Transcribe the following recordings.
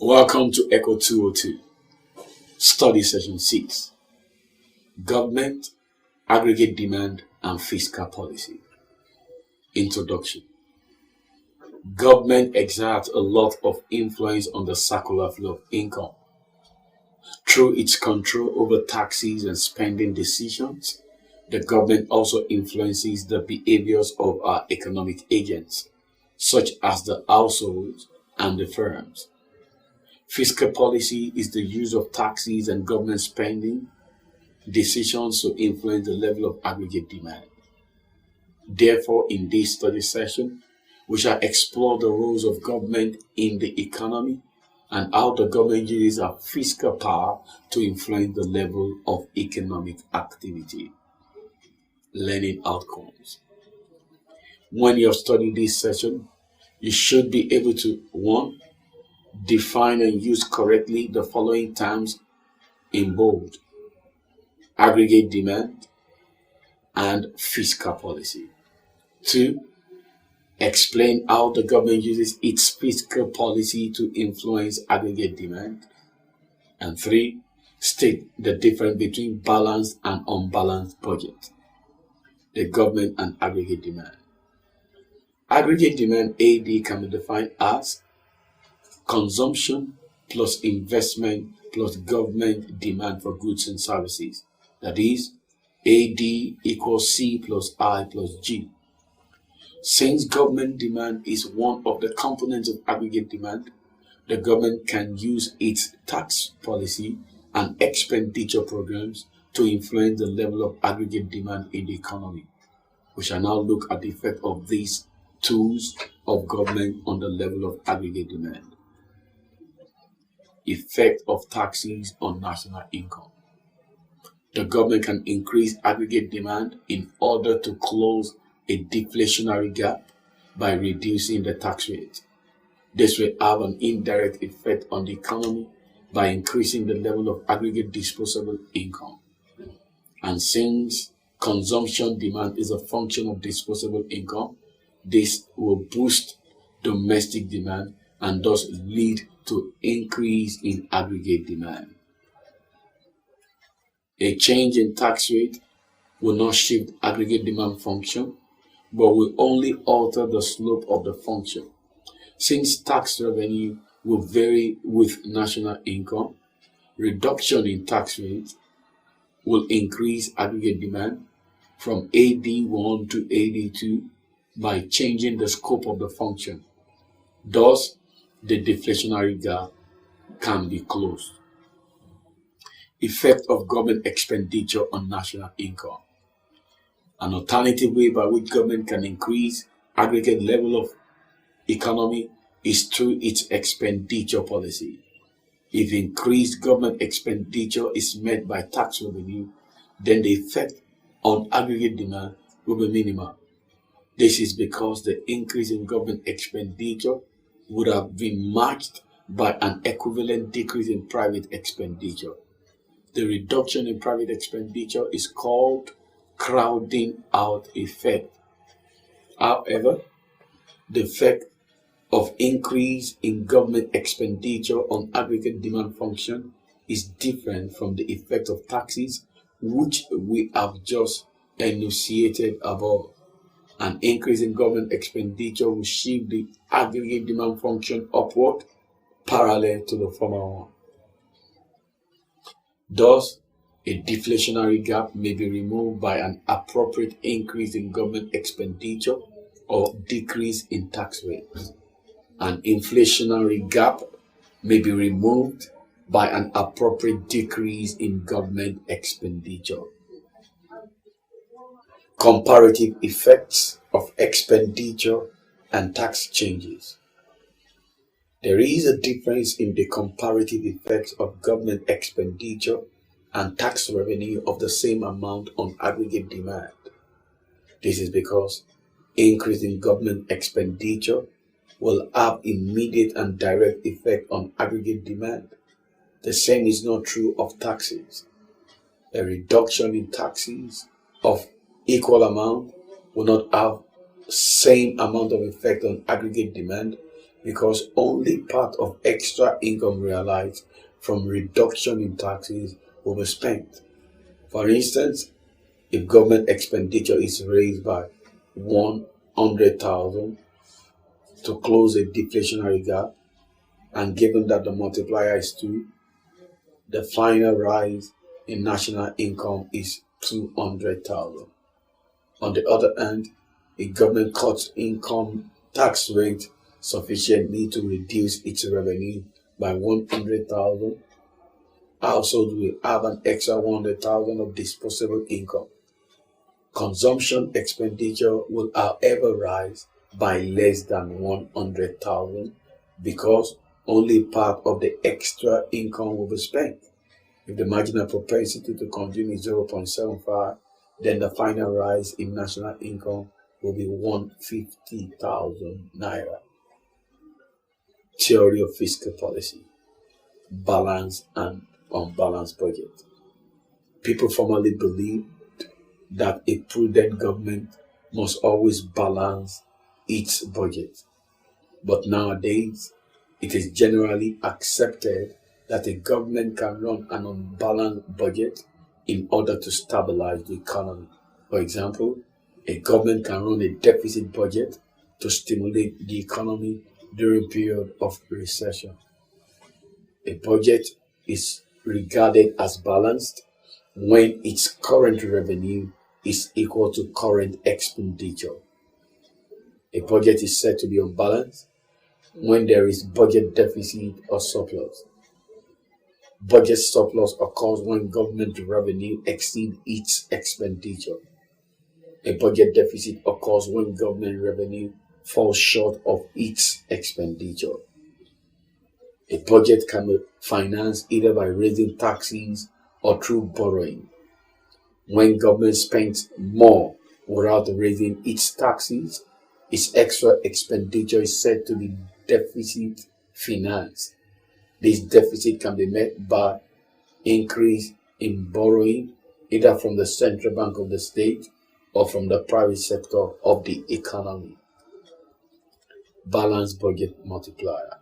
Welcome to ECO202, Study Session 6, Government, Aggregate Demand and Fiscal Policy. Introduction. Government exerts a lot of influence on the circular flow of income. Through its control over taxes and spending decisions, the government also influences the behaviors of our economic agents, such as the households and the firms. Fiscal policy is the use of taxes and government spending decisions to influence the level of aggregate demand. Therefore, in this study session, we shall explore the roles of government in the economy and how the government uses our fiscal power to influence the level of economic activity. Learning outcomes. When you have studied this session, you should be able to 1. Define and use correctly the following terms in bold: aggregate demand and fiscal policy. 2. Explain how the government uses its fiscal policy to influence aggregate demand. And 3. State the difference between balanced and unbalanced budget, the government and aggregate demand. Aggregate demand, AD, can be defined as consumption plus investment plus government demand for goods and services. That is, AD equals C plus I plus G. Since government demand is one of the components of aggregate demand, the government can use its tax policy and expenditure programs to influence the level of aggregate demand in the economy. We shall now look at the effect of these tools of government on the level of aggregate demand. Effect of taxes on national income. The government can increase aggregate demand in order to close a deflationary gap by reducing the tax rate. This will have an indirect effect on the economy by increasing the level of aggregate disposable income. And since consumption demand is a function of disposable income, this will boost domestic demand and thus lead to increase in aggregate demand. A change in tax rate will not shift aggregate demand function, but will only alter the slope of the function. Since tax revenue will vary with national income, reduction in tax rate will increase aggregate demand from AD1 to AD2 by changing the scope of the function. Thus, the deflationary gap can be closed. Effect of government expenditure on national income. An alternative way by which government can increase aggregate level of economy is through its expenditure policy. If increased government expenditure is met by tax revenue, then the effect on aggregate demand will be minimal. This is because the increase in government expenditure would have been matched by an equivalent decrease in private expenditure. The reduction in private expenditure is called crowding out effect. However, the effect of increase in government expenditure on aggregate demand function is different from the effect of taxes, which we have just enunciated above. An increase in government expenditure will shift the aggregate demand function upward, parallel to the former one. Thus, a deflationary gap may be removed by an appropriate increase in government expenditure or decrease in tax rates. An inflationary gap may be removed by an appropriate decrease in government expenditure. Comparative effects of expenditure and tax changes. There is a difference in the comparative effects of government expenditure and tax revenue of the same amount on aggregate demand. This is because increase in government expenditure will have immediate and direct effect on aggregate demand. The same is not true of taxes. A reduction in taxes of equal amount will not have same amount of effect on aggregate demand because only part of extra income realized from reduction in taxes will be spent. For instance, if government expenditure is raised by 100,000 to close a deflationary gap, and given that the multiplier is 2, the final rise in national income is 200,000. On the other hand, if government cuts income tax rate sufficiently to reduce its revenue by 100,000, households will have an extra 100,000 of disposable income. Consumption expenditure will, however, rise by less than 100,000 because only part of the extra income will be spent. If the marginal propensity to consume is 0.75, then the final rise in national income will be 150,000 naira. Theory of fiscal policy: balanced and unbalanced budget. People formerly believed that a prudent government must always balance its budget. But nowadays, it is generally accepted that a government can run an unbalanced budget in order to stabilize the economy. For example, a government can run a deficit budget to stimulate the economy during a period of recession. A budget is regarded as balanced when its current revenue is equal to current expenditure. A budget is said to be unbalanced when there is budget deficit or surplus. Budget surplus occurs when government revenue exceeds its expenditure. A budget deficit occurs when government revenue falls short of its expenditure. A budget can be financed either by raising taxes or through borrowing. When government spends more without raising its taxes, its extra expenditure is said to be deficit finance. This deficit can be met by increase in borrowing either from the central bank of the state or from the private sector of the economy. Balanced budget multiplier.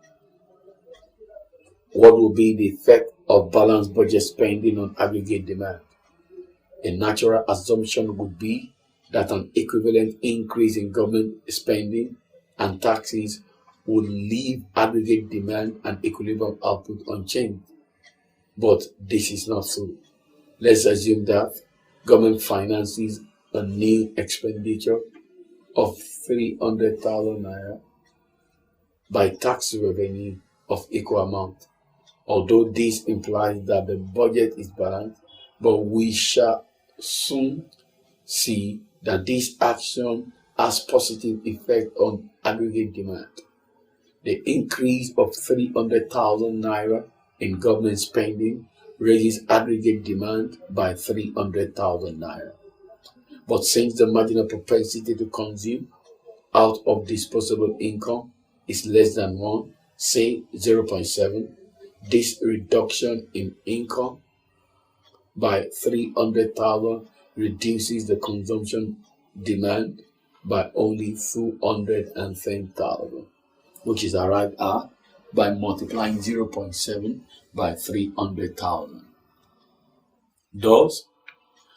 What will be the effect of balanced budget spending on aggregate demand? A natural assumption would be that an equivalent increase in government spending and taxes would leave aggregate demand and equilibrium output unchanged. But this is not so. Let's assume that government finances a new expenditure of 300,000 naira by tax revenue of equal amount. Although this implies that the budget is balanced, but we shall soon see that this action has positive effect on aggregate demand. The increase of 300,000 naira in government spending raises aggregate demand by 300,000 naira. But since the marginal propensity to consume out of disposable income is less than 1, say 0.7, this reduction in income by 300,000 reduces the consumption demand by only 210,000, which is arrived at by multiplying 0.7 by 300,000. Thus,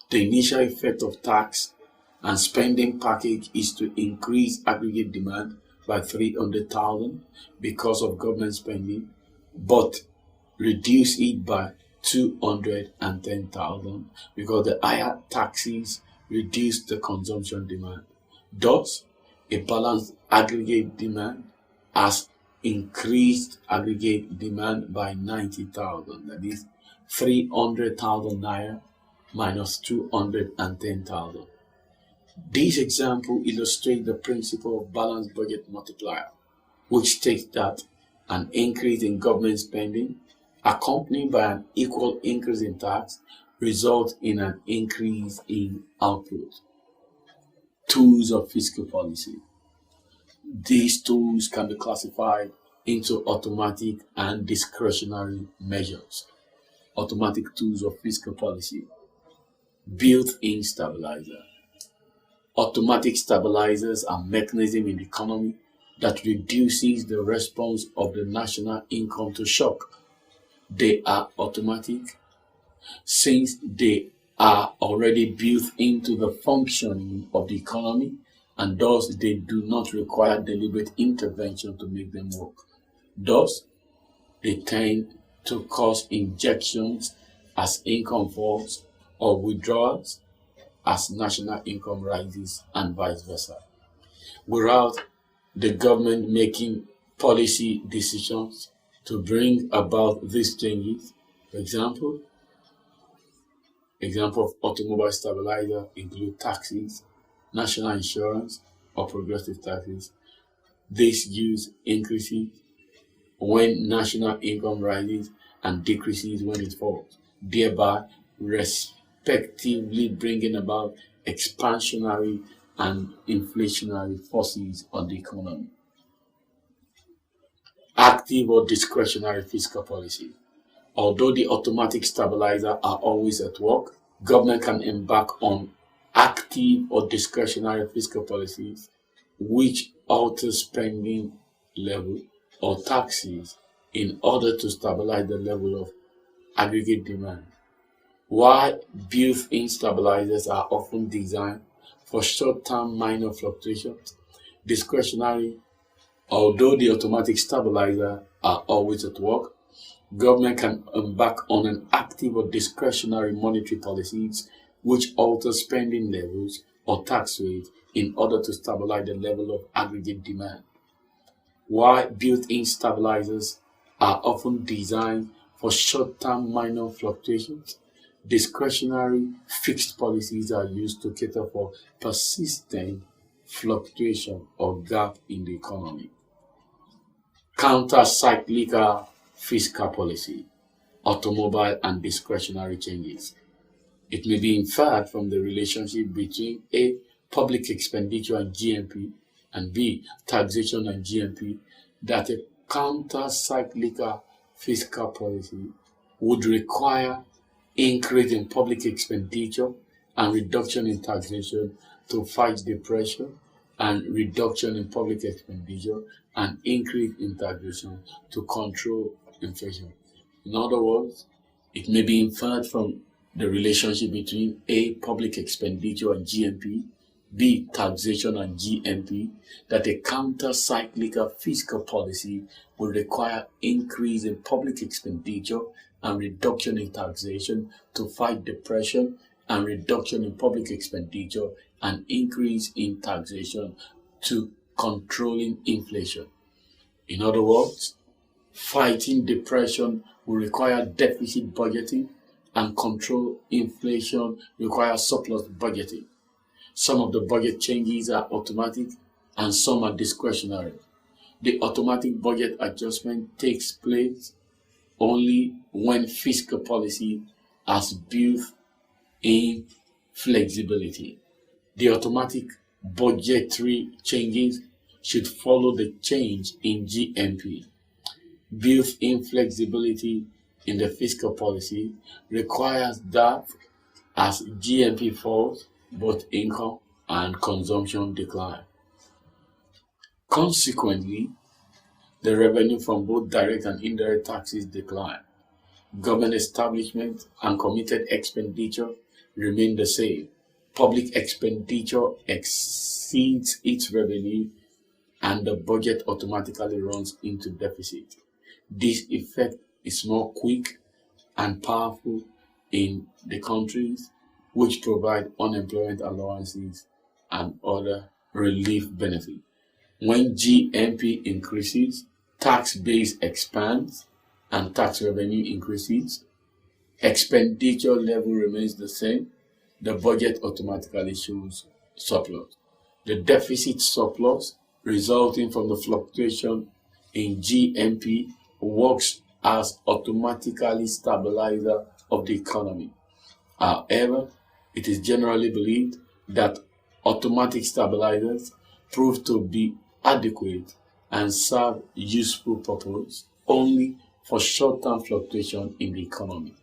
the initial effect of tax and spending package is to increase aggregate demand by 300,000 because of government spending, but reduce it by 210,000 because the higher taxes reduce the consumption demand. Thus, a balanced aggregate demand has increased aggregate demand by 90,000. That is 300,000 naira minus 210,000. This example illustrates the principle of balanced budget multiplier, which states that an increase in government spending accompanied by an equal increase in tax results in an increase in output. Tools of fiscal policy. These tools can be classified into automatic and discretionary measures. Automatic tools of fiscal policy. Built-in stabilizer. Automatic stabilizers are mechanisms in the economy that reduces the response of the national income to shock. They are automatic since they are already built into the functioning of the economy, and thus they do not require deliberate intervention to make them work. Thus, they tend to cause injections as income falls or withdrawals as national income rises and vice versa, without the government making policy decisions to bring about these changes. For example of automobile stabilizer include taxes, national insurance, or progressive taxes. This use increases when national income rises and decreases when it falls, thereby respectively bringing about expansionary and inflationary forces on the economy. Active or discretionary fiscal policy. Although the automatic stabilizer are always at work, government can embark on active or discretionary fiscal policies which alter spending level or taxes in order to stabilize the level of aggregate demand. While built-in stabilizers are often designed for short-term minor fluctuations, discretionary, although the automatic stabilizer are always at work, government can embark on an active or discretionary monetary policies which alter spending levels or tax rates in order to stabilize the level of aggregate demand. While built-in stabilizers are often designed for short-term minor fluctuations, discretionary fixed policies are used to cater for persistent fluctuation or gap in the economy. Counter-cyclical fiscal policy, automobile and discretionary changes. It may be inferred from the relationship between A. Public expenditure and GNP, and B. Taxation and GNP that a counter-cyclical fiscal policy would require increase in public expenditure and reduction in taxation to fight depression, and reduction in public expenditure and increase in taxation to control inflation. In other words, it may be inferred from the relationship between A. Public expenditure and GNP, B. Taxation and GNP, that a counter-cyclical fiscal policy will require increase in public expenditure and reduction in taxation to fight depression, and reduction in public expenditure and increase in taxation to controlling inflation. In other words, fighting depression will require deficit budgeting, and control inflation requires surplus budgeting. Some of the budget changes are automatic and some are discretionary. The automatic budget adjustment takes place only when fiscal policy has built-in flexibility. The automatic budgetary changes should follow the change in GNP. Built-in flexibility in the fiscal policy requires that as GNP falls, both income and consumption decline. Consequently, the revenue from both direct and indirect taxes decline. Government establishment and committed expenditure remain the same. Public expenditure exceeds its revenue and the budget automatically runs into deficit. This effect is more quick and powerful in the countries which provide unemployment allowances and other relief benefits. When GNP increases, tax base expands and tax revenue increases. Expenditure level remains the same. The budget automatically shows surplus. The deficit surplus resulting from the fluctuation in GNP works as automatically stabilizer of the economy. However, it is generally believed that automatic stabilizers prove to be adequate and serve useful purpose only for short-term fluctuation in the economy.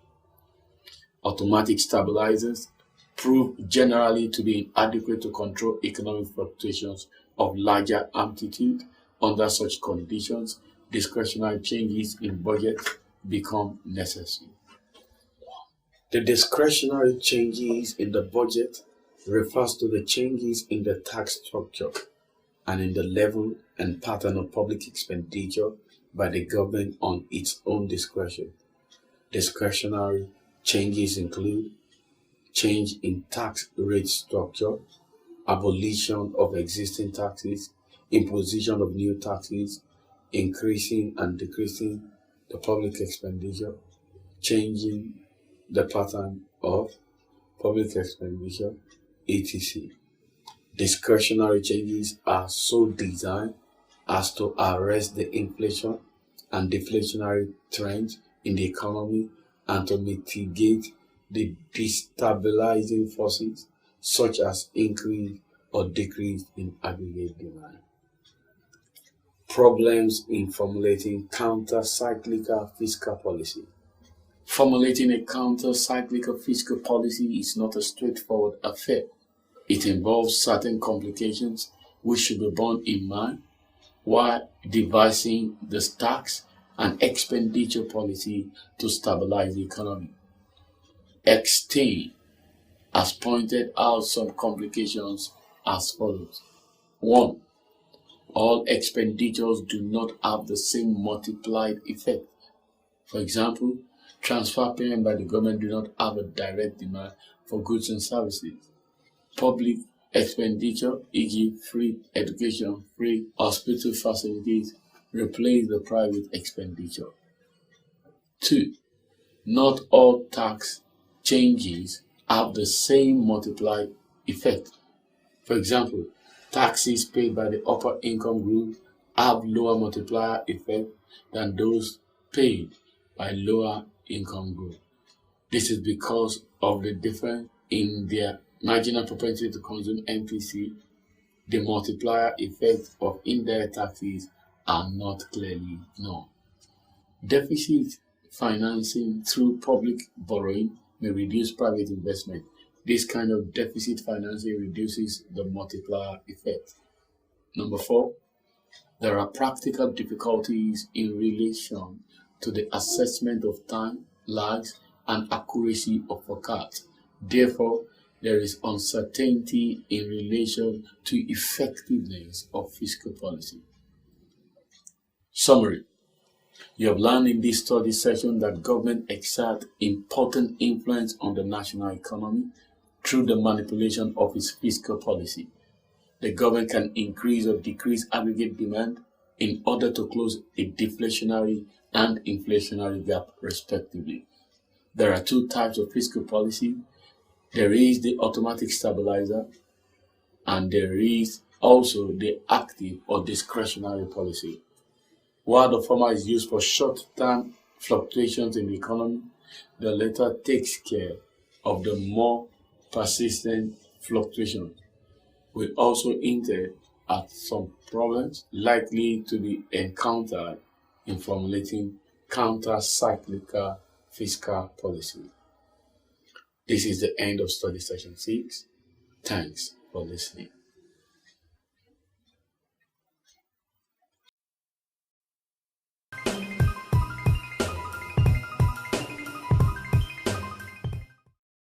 Automatic stabilizers prove generally to be inadequate to control economic fluctuations of larger amplitude Under such conditions, discretionary changes in budget become necessary. The discretionary changes in the budget refers to the changes in the tax structure and in the level and pattern of public expenditure by the government on its own discretion. Discretionary changes include change in tax rate structure, abolition of existing taxes, imposition of new taxes, increasing and decreasing the public expenditure, changing the pattern of public expenditure, etc. Discretionary changes are so designed as to arrest the inflation and deflationary trends in the economy and to mitigate the destabilizing forces such as increase or decrease in aggregate demand. Problems in formulating counter-cyclical fiscal policy. Formulating a counter-cyclical fiscal policy is not a straightforward affair. It involves certain complications which should be borne in mind while devising the tax and expenditure policy to stabilize the economy. Eckstein has pointed out some complications as follows. 1. All expenditures do not have the same multiplied effect. For example, transfer payments by the government do not have a direct demand for goods and services. Public expenditure, e.g. free education, free hospital facilities, replace the private expenditure. 2. Not all tax changes have the same multiplied effect. For example, taxes paid by the upper income group have lower multiplier effect than those paid by lower income group. This is because of the difference in their marginal propensity to consume MPC. The multiplier effect of indirect taxes are not clearly known. Deficit financing through public borrowing may reduce private investment. This kind of deficit financing reduces the multiplier effect. Number 4, there are practical difficulties in relation to the assessment of time, lags, and accuracy of forecasts. Therefore, there is uncertainty in relation to effectiveness of fiscal policy. Summary. You have learned in this study session that government exerts important influence on the national economy through the manipulation of its fiscal policy. The government can increase or decrease aggregate demand in order to close a deflationary and inflationary gap, respectively. There are two types of fiscal policy. There is the automatic stabilizer, and there is also the active or discretionary policy. While the former is used for short-term fluctuations in the economy, the latter takes care of the more persistent fluctuations. We also hinted at some problems likely to be encountered in formulating counter-cyclical fiscal policy. This is the end of study session 6. Thanks for listening.